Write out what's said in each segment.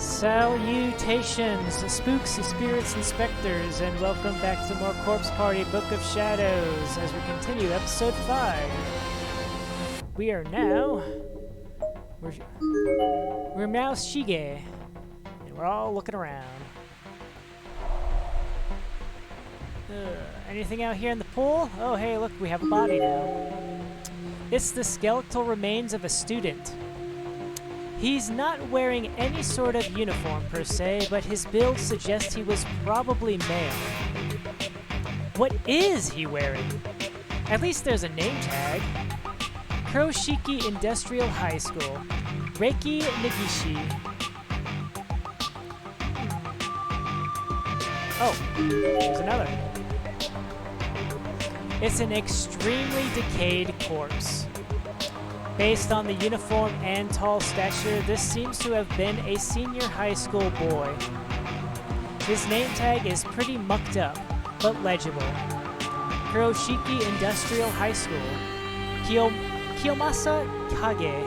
Salutations, spooks, spirits, and specters, and welcome back to more Corpse Party Book of Shadows as we continue episode 5. We are now... We're now Shige, and we're all looking around. Anything out here in the pool? Oh, hey, look, we have a body now. It's the skeletal remains of a student. He's not wearing any sort of uniform per se, but his build suggests he was probably male. What is he wearing? At least there's a name tag. Morishige Industrial High School. Reiki Negishi. Oh, there's another. It's an extremely decayed corpse. Based on the uniform and tall stature, this seems to have been a senior high school boy. His name tag is pretty mucked up, but legible. Morishige Industrial High School. Kiyomasa Kage.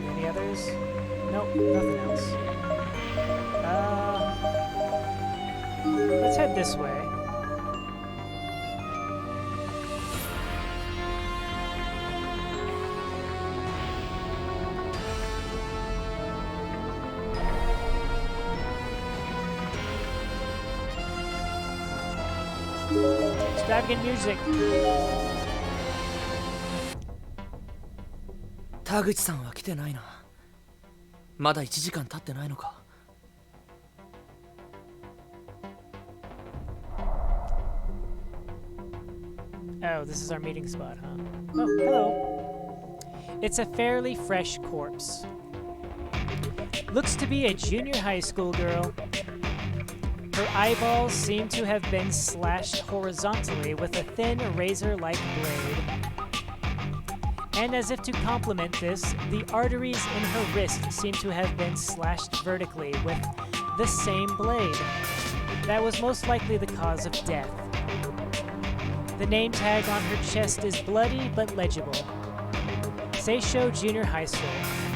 Any others? Nope, nothing else. Let's head this way. Extravagant music. 田口さんは来てないな。まだ1時間経ってないのか。Oh, this is our meeting spot, huh? Oh, hello. It's a fairly fresh corpse. Looks to be a junior high school girl. Her eyeballs seem to have been slashed horizontally with a thin razor-like blade. And as if to complement this, the arteries in her wrist seem to have been slashed vertically with the same blade. That was most likely the cause of death. The name tag on her chest is bloody but legible. Seisho Junior High School,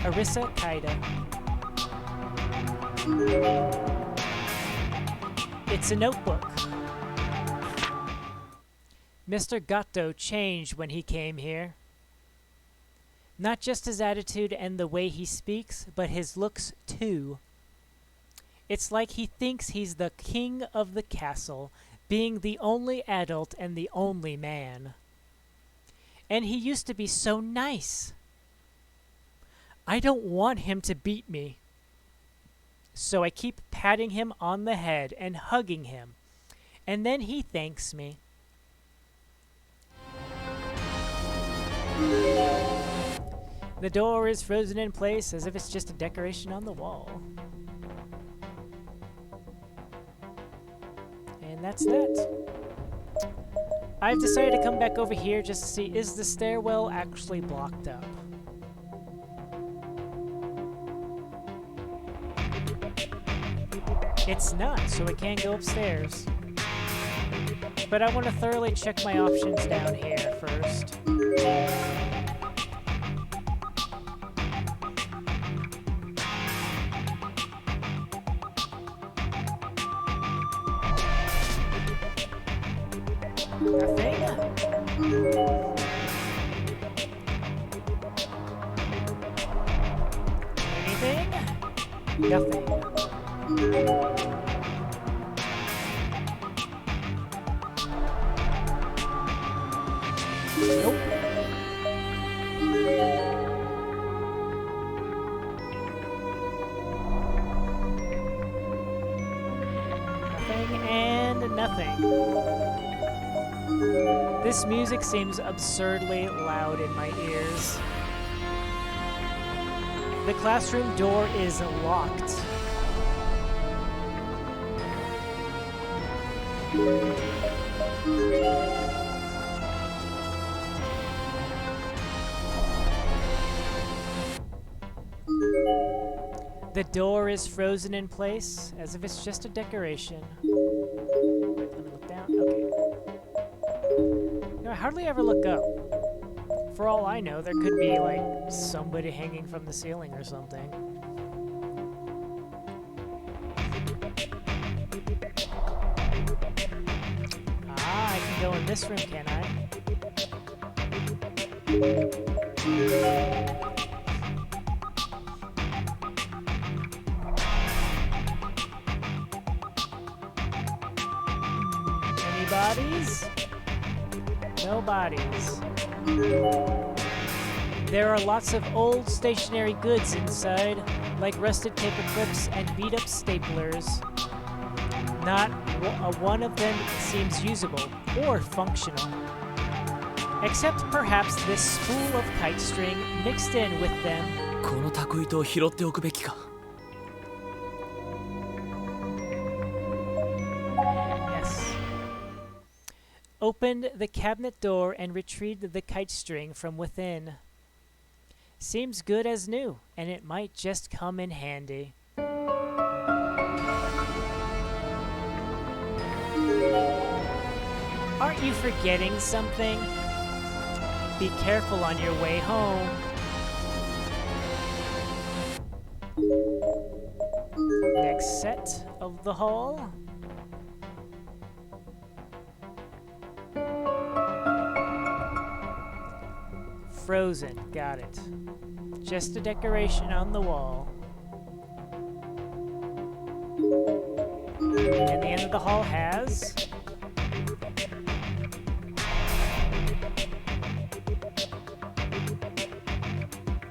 Arisa Kaida. It's a notebook. Mr. Gatto changed when he came here. Not just his attitude and the way he speaks, but his looks too. It's like he thinks he's the king of the castle, being the only adult and the only man. And he used to be so nice. I don't want him to beat me. So I keep patting him on the head and hugging him. And then he thanks me. The door is frozen in place as if it's just a decoration on the wall. And that's that. I've decided to come back over here just to see, is the stairwell actually blocked up? It's not, so it can't go upstairs. But I want to thoroughly check my options down here first. Nothing? Anything? Nothing. Nope. Nothing and nothing. This music seems absurdly loud in my ears. The classroom door is locked. The door is frozen in place, as if it's just a decoration. Wait, let me look down. Okay. You know, I hardly ever look up. For all I know, there could be like somebody hanging from the ceiling or something. Ah, I can go in this room, can I? Any bodies? No bodies. There are lots of old stationary goods inside, like rusted paper clips and beat-up staplers. Not one of them seems usable or functional. Except perhaps this spool of kite string mixed in with them. このタコ糸を拾っておくべきか。Yes. Opened the cabinet door and retrieved the kite string from within. Seems good as new, and it might just come in handy. Aren't you forgetting something? Be careful on your way home. Next set of the hall. Frozen, got it. Just a decoration on the wall. And the end of the hall has...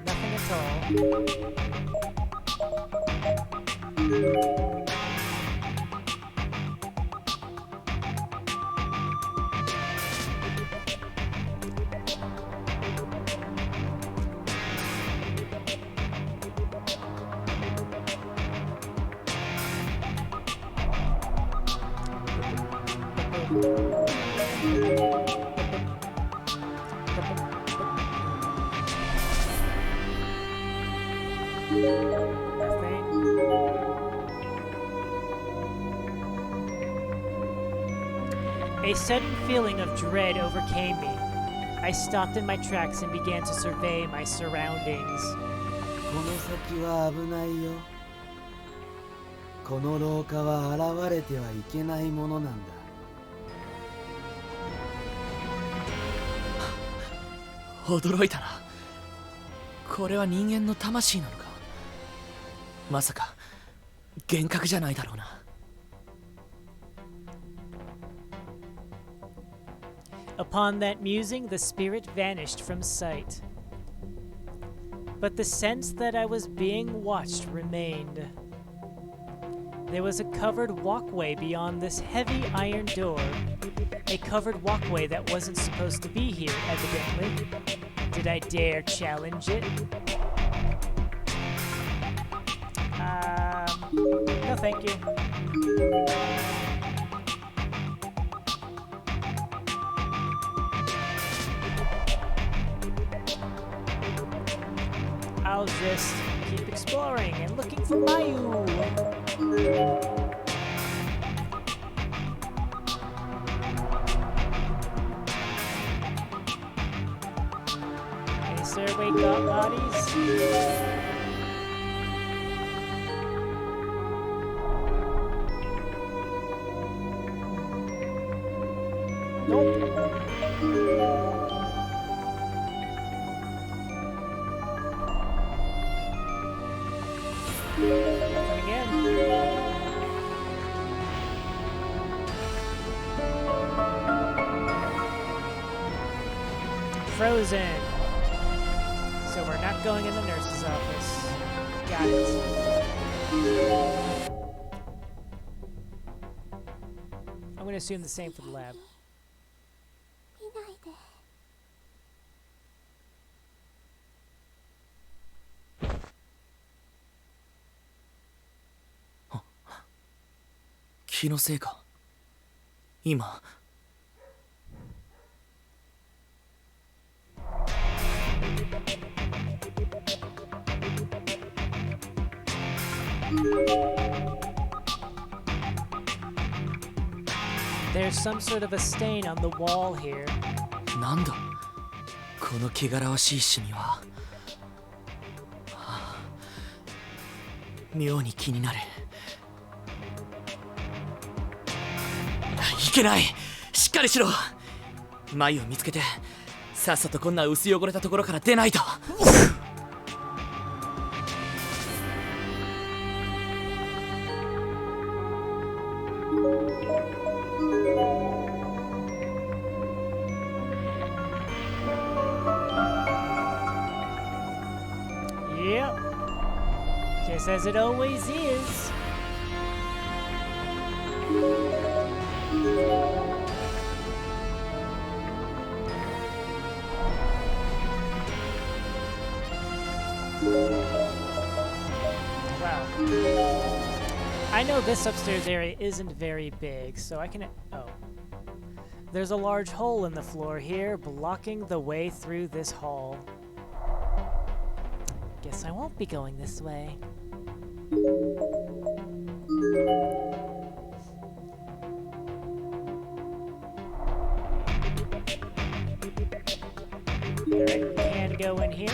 nothing at all. A sudden feeling of dread overcame me. I stopped in my tracks and began to survey my surroundings. この先は危ないよ。この廊下は現れてはいけないものなんだ。驚いたな。これは人間の魂なのか。まさか幻覚じゃないだろうな。Upon that musing, the spirit vanished from sight. But the sense that I was being watched remained. There was a covered walkway beyond this heavy iron door. A covered walkway that wasn't supposed to be here, evidently. Did I dare challenge it? No thank you. I'll just keep exploring and looking for Mayu. Is there a way got bodies? Nope. Nothing again. Frozen. So we're not going in the nurse's office. Got it. I'm going to assume the same for the lab. 見ないで。気のせいか。今。There's some sort of a stain on the wall here. なんだ。この汚らわしいシミは、妙に気になる。いけない、しっかりしろ。眉を見つけてさっさとこんな薄汚れたところから出ないと。Yep. Just as it always is. Wow. I know this upstairs area isn't very big, so I can... Oh. There's a large hole in the floor here, blocking the way through this hall. Guess I won't be going this way. Alright, can go in here.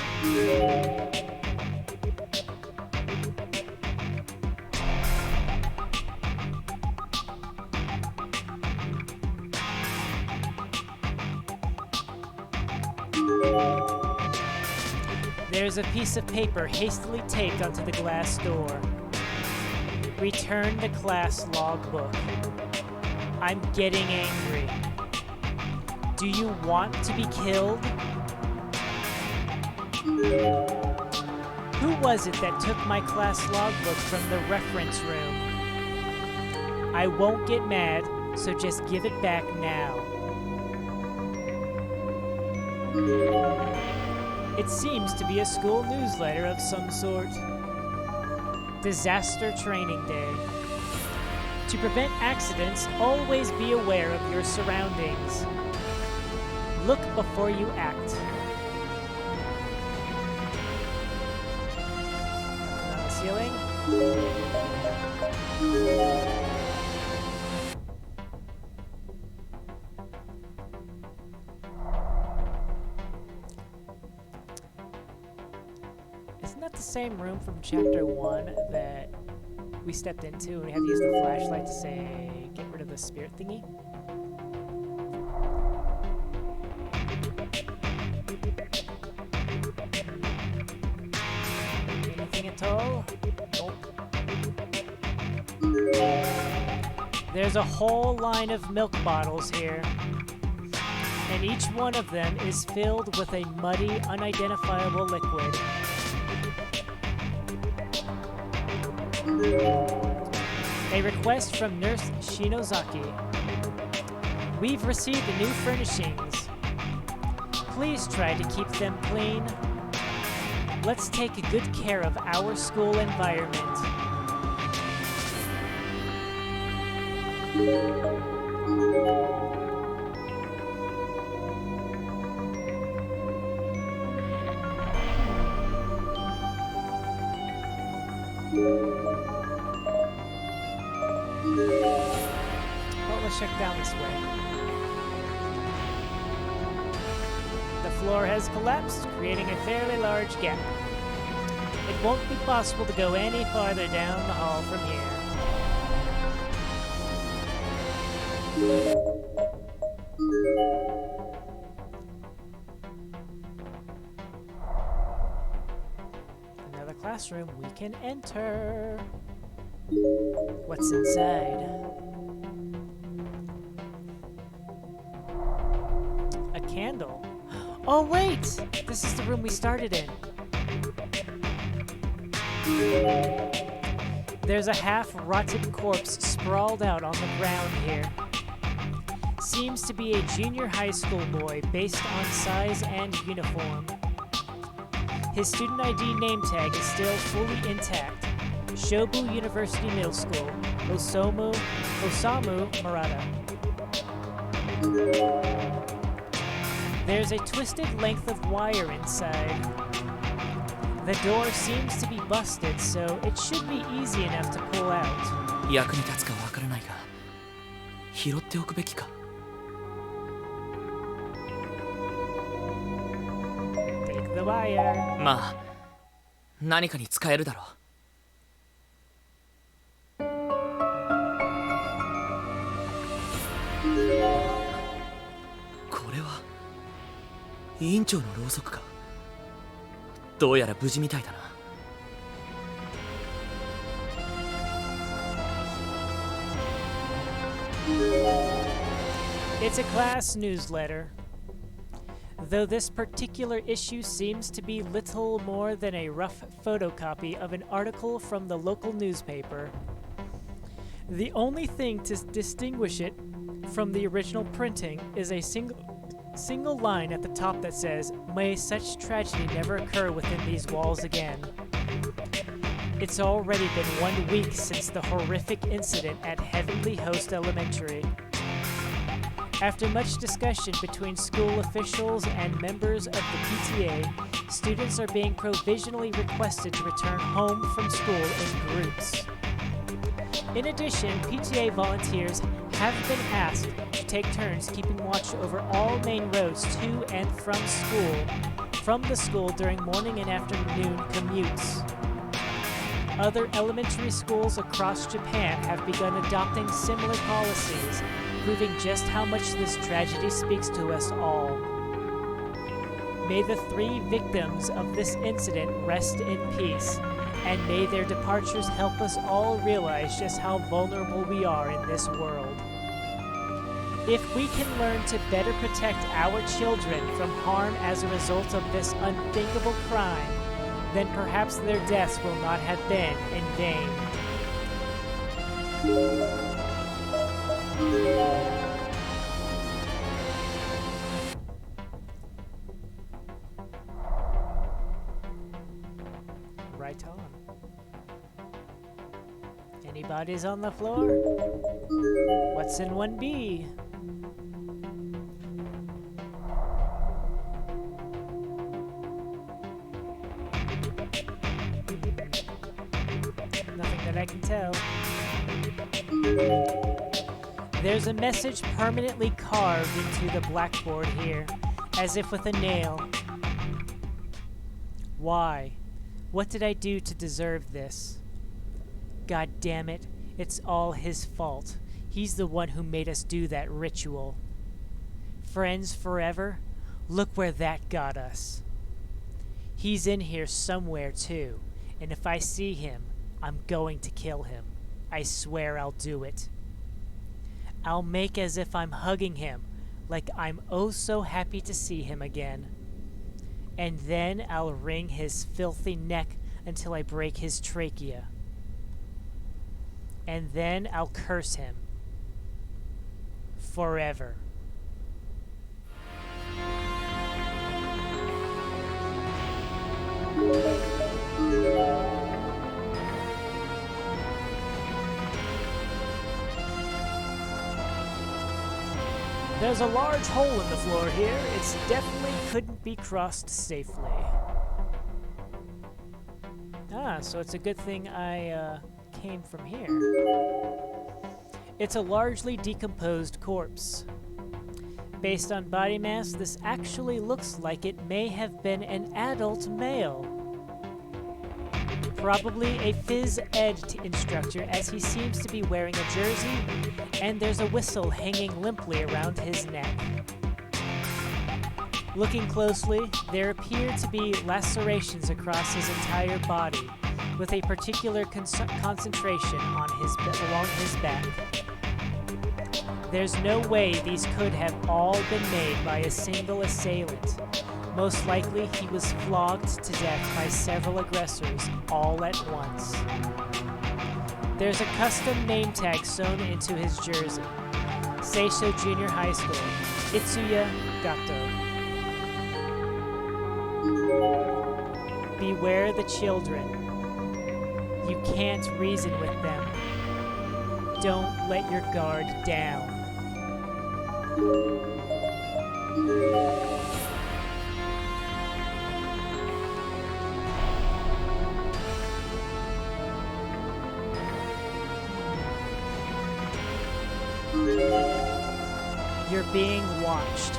There's a piece of paper hastily taped onto the glass door. Return the class logbook. I'm getting angry. Do you want to be killed? Who was it that took my class logbook from the reference room? I won't get mad, so just give it back now. It seems to be a school newsletter of some sort. Disaster Training Day. To prevent accidents, always be aware of your surroundings. Look before you act. On the ceiling. Isn't that the same room from chapter 1 that we stepped into and we had to use the flashlight to say, get rid of the spirit thingy? Anything at all? Nope. There's a whole line of milk bottles here. And each one of them is filled with a muddy, unidentifiable liquid. A request from Nurse Shinozaki. We've received the new furnishings. Please try to keep them clean. Let's take good care of our school environment. Well, let's check down this way. The floor has collapsed, creating a fairly large gap. It won't be possible to go any farther down the hall from here. Another classroom we can enter. What's inside? A candle. Oh wait! This is the room we started in. There's a half-rotted corpse sprawled out on the ground here. Seems to be a junior high school boy based on size and uniform. His student ID name tag is still fully intact. Shobu University Middle School, Osamu Murata. There's a twisted length of wire inside. The door seems to be busted, so it should be easy enough to pull out. 役に立つかわからないが、拾っておくべきか。wire. まあ何かに使えるだろう。これは委員長のろうそくか。どうやら無事みたいだな。It's a class newsletter. Though this particular issue seems to be little more than a rough photocopy of an article from the local newspaper, the only thing to distinguish it from the original printing is a single line at the top that says, "May such tragedy never occur within these walls again." It's already been 1 week since the horrific incident at Heavenly Host Elementary. After much discussion between school officials and members of the PTA, students are being provisionally requested to return home from school in groups. In addition, PTA volunteers have been asked to take turns keeping watch over all main roads to and from the school during morning and afternoon commutes. Other elementary schools across Japan have begun adopting similar policies, proving just how much this tragedy speaks to us all. May the 3 victims of this incident rest in peace, and may their departures help us all realize just how vulnerable we are in this world. If we can learn to better protect our children from harm as a result of this unthinkable crime, then perhaps their deaths will not have been in vain. Right on. Anybody's on the floor? What's in 1B? Nothing that I can tell. There's a message permanently carved into the blackboard here, as if with a nail. Why? What did I do to deserve this? God damn it, it's all his fault. He's the one who made us do that ritual. Friends forever? Look where that got us. He's in here somewhere too, and if I see him, I'm going to kill him. I swear I'll do it. I'll make as if I'm hugging him, like I'm oh so happy to see him again. And then I'll wring his filthy neck until I break his trachea. And then I'll curse him. Forever. There's a large hole in the floor here. It definitely couldn't be crossed safely. Ah, so it's a good thing I came from here. It's a largely decomposed corpse. Based on body mass, this actually looks like it may have been an adult male. Probably a phys ed instructor, as he seems to be wearing a jersey, and there's a whistle hanging limply around his neck. Looking closely, there appear to be lacerations across his entire body, with a particular concentration on along his back. There's no way these could have all been made by a single assailant. Most likely, he was flogged to death by several aggressors, all at once. There's a custom name tag sewn into his jersey. Seisho Junior High School, Itsuya Gato. Beware the children. You can't reason with them. Don't let your guard down. You're being watched.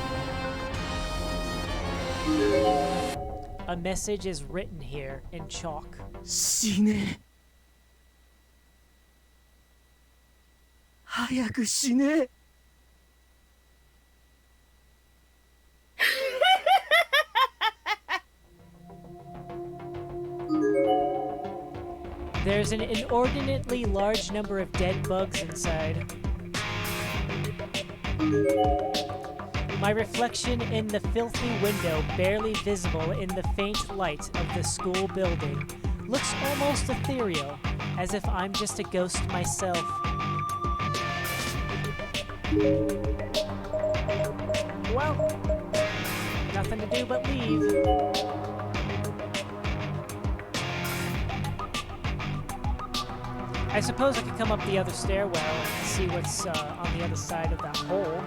A message is written here in chalk. 死ね早く死ね There's an inordinately large number of dead bugs inside. My reflection in the filthy window, barely visible in the faint light of the school building, looks almost ethereal, as if I'm just a ghost myself. Well, nothing to do but leave. I suppose I could come up the other stairwell and see what's on the other side of that hole.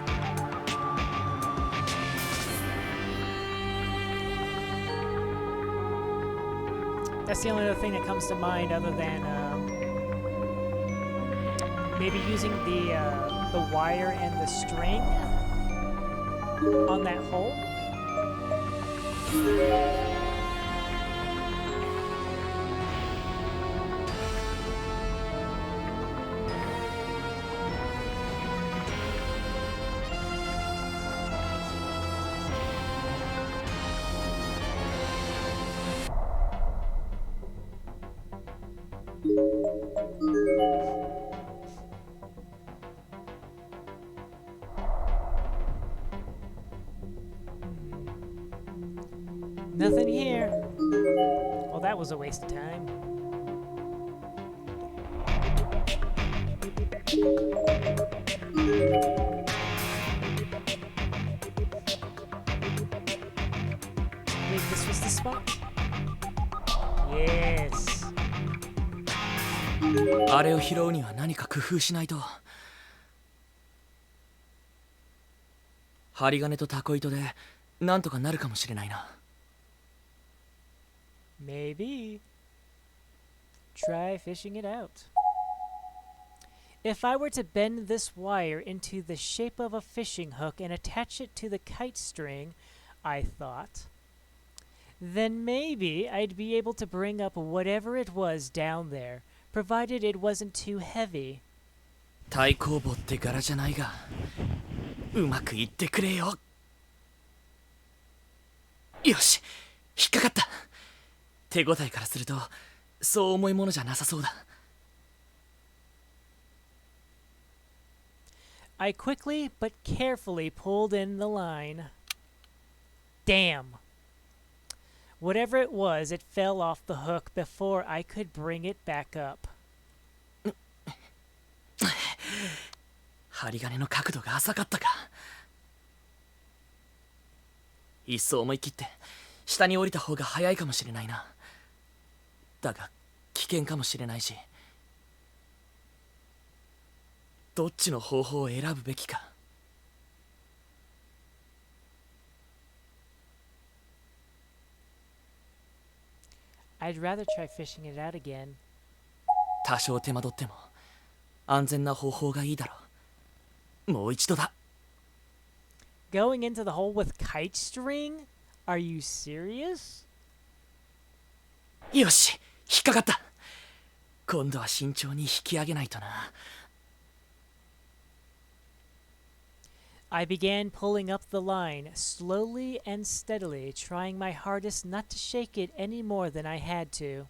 That's the only other thing that comes to mind, other than maybe using the wire and the string on that hole. Nothing here. Well, that was a waste of time. I believe this was the spot. Yes. あれを拾うには何か工夫しないと針金とタコ糸でなんとかなるかもしれないな Maybe. Try fishing it out. If I were to bend this wire into the shape of a fishing hook and attach it to the kite string, I thought, then maybe I'd be able to bring up whatever it was down there, provided it wasn't too heavy. 太公棒って柄じゃないがうまくいってくれよよし引っかかった手応えからするとそう重いものじゃなさそうだ I quickly but carefully pulled in the line. Damn. Whatever it was, it fell off the hook before I could bring it back up. 針金の角度が浅かったかいっそ思い切って下に降りた方が早いかもしれないなだが危険かもしれないしどっちの方法を選ぶべきか I'd rather try fishing it out again. 多少手間取っても安全な方法がいいだろうもう一度だ Going into the hole with kite string? Are you serious? よし引っかかった今度は慎重に引き上げないとな I began pulling up the line, slowly and steadily, trying my hardest not to shake it any more than I had to.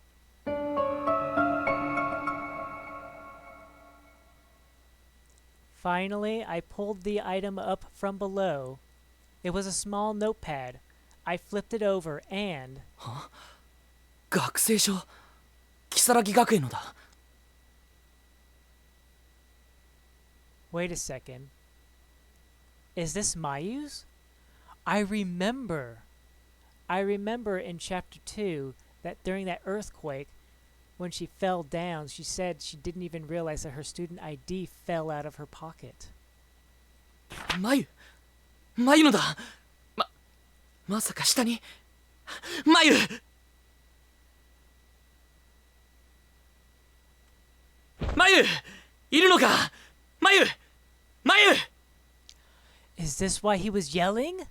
Finally, I pulled the item up from below. It was a small notepad. I flipped it over and... 学生証如月学園のだ Wait a second. Is this Mayu's? I remember in chapter 2 that during that earthquake, when she fell down, she said she didn't even realize that her student ID fell out of her pocket. 眉のだまさか下に眉いるのか眉 Is this why he was yelling?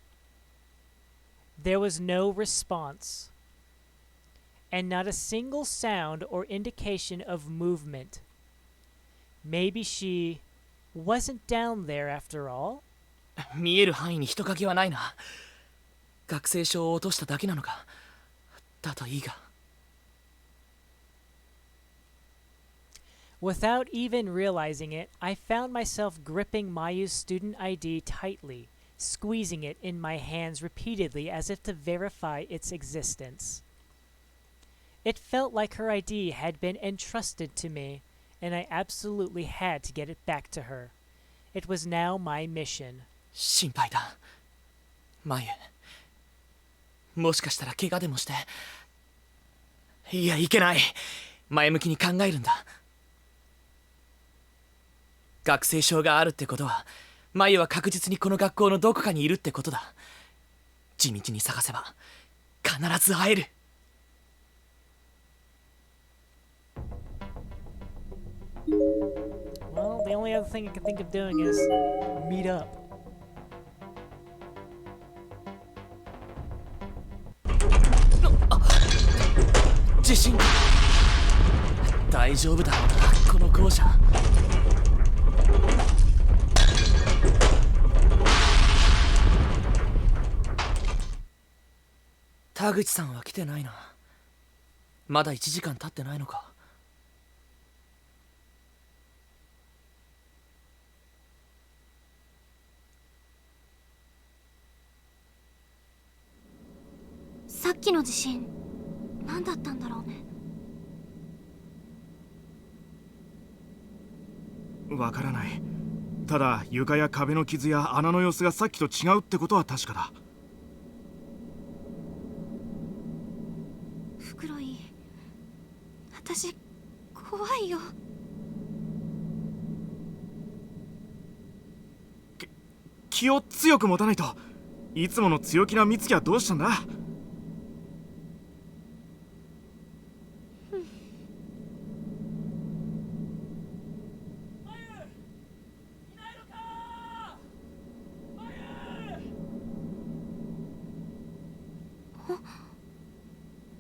There was no response. and not a single sound or indication of movement. Maybe she wasn't down there after all? 見える範囲に人影はないな。学生証を落としただけなのか。だといいが。Without even realizing it, I found myself gripping Mayu's student ID tightly, squeezing it in my hands repeatedly as if to verify its existence. It felt like her ID had been entrusted to me, and I absolutely had to get it back to her. It was now my mission. 心配だ。マユ。もしかしたら怪我でもして。いや、いけない。前向きに考えるんだ。学生証があるってことは、マユは確実にこの学校のどこかにいるってことだ。地道に探せば必ず会える。Well, the only other thing I can think of doing is meet up. 地震大丈夫だろうな、この校舎。田口さんは来てないな。まだ1時間経ってないのか。さっきの地震何だったんだろうね。わからない。ただ床や壁の傷や穴の様子がさっきと違うってことは確かだ。袋井、私怖いよ。気を強く持たないと。いつもの強気な美月はどうしたんだ。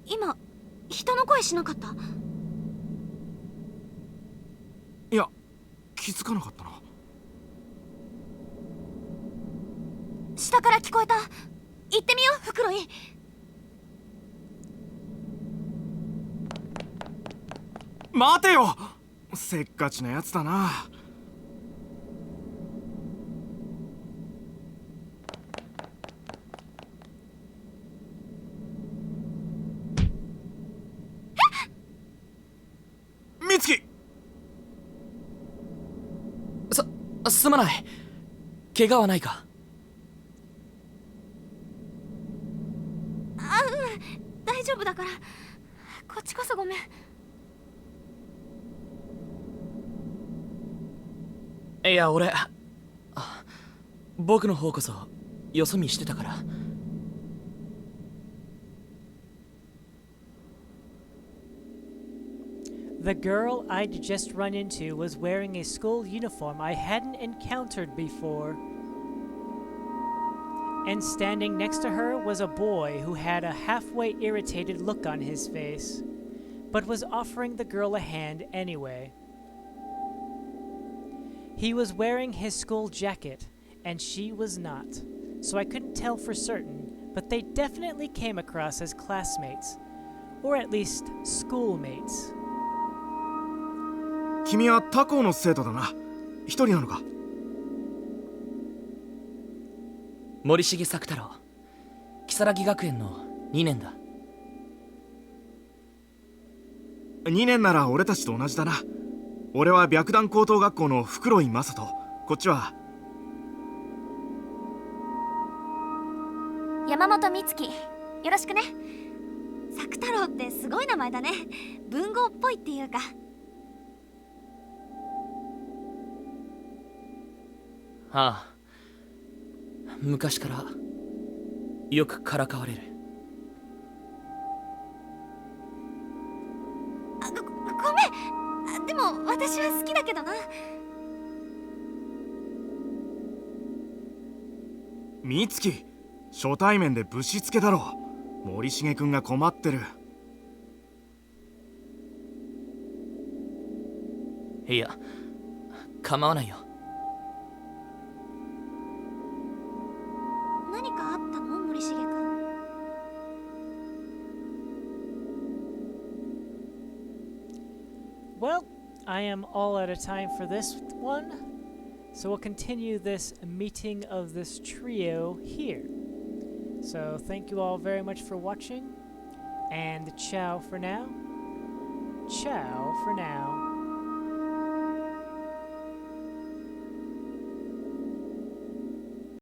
今人の声しなかった？いや、気づかなかったな。下から聞こえた。行ってみよう、袋井。待てよ、せっかちなやつだな。美月、すまない。怪我はないか。大丈夫だから。こっちこそごめん。いや、僕の方こそよそ見してたから。The girl I'd just run into was wearing a school uniform I hadn't encountered before. And standing next to her was a boy who had a halfway irritated look on his face, but was offering the girl a hand anyway. He was wearing his school jacket, and she was not, so I couldn't tell for certain, but they definitely came across as classmates, or at least schoolmates. 君は他校の生徒だな。一人なのか。森重作太郎、如月学園の2年だ。2年なら俺たちと同じだな。俺は白檀高等学校の袋井正人。こっちは山本美月。よろしくね。作太郎ってすごい名前だね。文豪っぽいっていうか。ああ、昔からよくからかわれる。ごめん。でも私は好きだけどな。美月、初対面でぶしつけだろ。森重君が困ってる。いや構わないよ。何かあったの森重くん。Well, I am all out of time for this one, so we'll continue this meeting of this trio here. So thank you all very much for watching, and ciao for now. Ciao for now.